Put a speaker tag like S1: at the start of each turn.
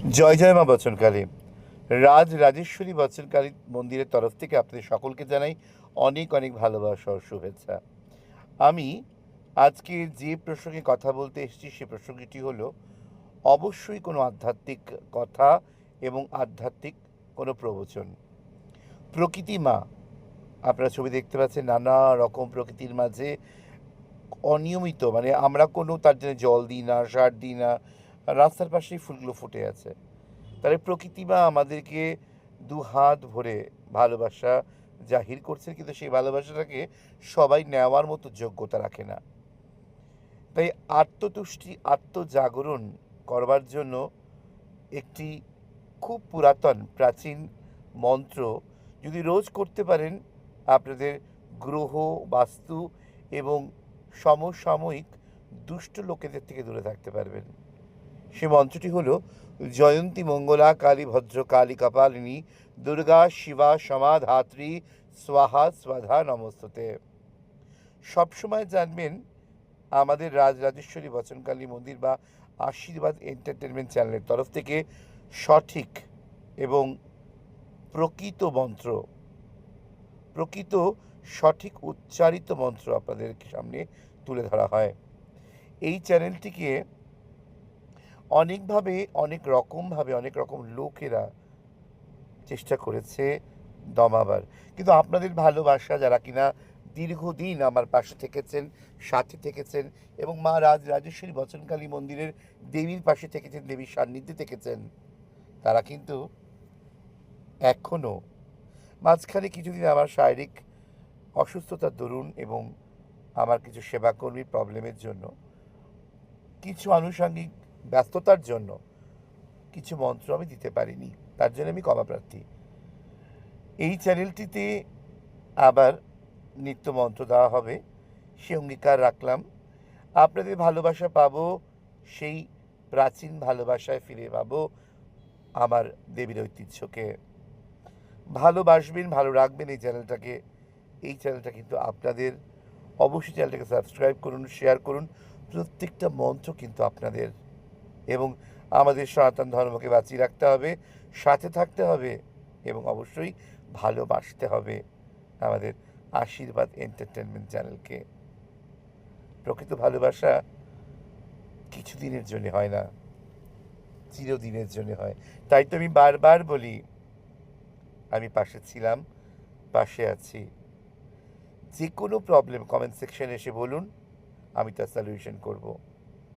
S1: জয় জয় মা বচনকালী। রাজরাজেশ্বরী বচনকালী মন্দিরের তরফ থেকে আপনাদের সকলকে জানাই অনেক অনেক ভালোবাসা ও শুভেচ্ছা। আমি আজকে যে প্রসঙ্গে কথা বলতে এসেছি সে প্রসঙ্গটি হলো অবশ্যই কোনো আধ্যাত্মিক কথা এবং আধ্যাত্মিক কোনো প্রবচন। প্রকৃতি মা, আপনারা ছবি দেখতে পাচ্ছেন, নানা রকম প্রকৃতির মাঝে অনিয়মিত, মানে আমরা কোনো তার জন্য জল দিই না, সার দিই না, রাস্তার পাশেই ফুলগুলো ফুটে আছে। তাহলে প্রকৃতি মা আমাদেরকে দু হাত ভরে ভালোবাসা জাহির করছেন, কিন্তু সেই ভালোবাসাটাকে সবাই নেওয়ার মতো যোগ্যতা রাখে না। তাই আত্মতুষ্টি, আত্মজাগরণ করবার জন্য একটি খুব পুরাতন প্রাচীন মন্ত্র যদি রোজ করতে পারেন, আপনাদের গ্রহ, বাস্তু এবং সমসাময়িক দুষ্ট লোকেদের থেকে দূরে থাকতে পারবেন। সে মন্ত্রটি হলো জয়ন্তী মঙ্গলা কালী ভদ্র কালী কপালিনী দুর্গা শিবা সমাধাত্রী স্বাহা স্বাধা নমস্তুতে। সবসময় জানবেন, আমাদের রাজরাজেশ্বরী বচনকালী মন্দির বা আশীর্বাদ এন্টারটেনমেন্ট চ্যানেলের তরফ থেকে সঠিক এবং প্রকৃত মন্ত্র, প্রকৃত সঠিক উচ্চারিত মন্ত্র আপনাদের সামনে তুলে ধরা হয়। এই চ্যানেলটিকে অনেকভাবে, অনেক রকম লোকেরা চেষ্টা করেছে দমাবার, কিন্তু আপনাদের ভালোবাসা, যারা কিনা দীর্ঘদিন আমার পাশে থেকেছেন, সাথে থেকেছেন এবং মা রাজরাজেশ্বরী বচনকালী মন্দিরের দেবীর পাশে থেকেছেন, দেবীর সান্নিধ্যে থেকেছেন, তারা কিন্তু এখনও, মাঝখানে কিছুদিন আমার শারীরিক অসুস্থতার দরুন এবং আমার কিছু সেবাকর্মী প্রবলেমের জন্য, কিছু আনুষঙ্গিক ব্যস্ততার জন্য কিছু মন্ত্র আমি দিতে পারিনি, তার জন্য আমি ক্ষমা প্রার্থী। এই চ্যানেলটিতে আবার নিত্য মন্ত্র দেওয়া হবে, সে অঙ্গীকার রাখলাম। আপনাদের ভালোবাসা পাবো, সেই প্রাচীন ভালোবাসায় ফিরে পাবো আমার দেবীর ঐতিহ্যকে। ভালোবাসবেন, ভালো রাখবেন এই চ্যানেলটাকে। এই চ্যানেলটা কিন্তু আপনাদের, অবশ্যই চ্যানেলটাকে সাবস্ক্রাইব করুন, শেয়ার করুন। প্রত্যেকটা মন্ত্র কিন্তু আপনাদের, এবং আমাদের সনাতন ধর্মকে বাঁচিয়ে রাখতে হবে, সাথে থাকতে হবে এবং অবশ্যই ভালোবাসতে হবে আমাদের আশীর্বাদ এন্টারটেনমেন্ট চ্যানেলকে। প্রকৃত ভালোবাসা কিছুদিনের জন্য হয় না, চিরদিনের জন্য হয়। তাই তো আমি বারবার বলি, আমি পাশে ছিলাম, পাশে আছি। যে কোনো প্রবলেম কমেন্ট সেকশনে এসে বলুন, আমি তার সলিউশন করব।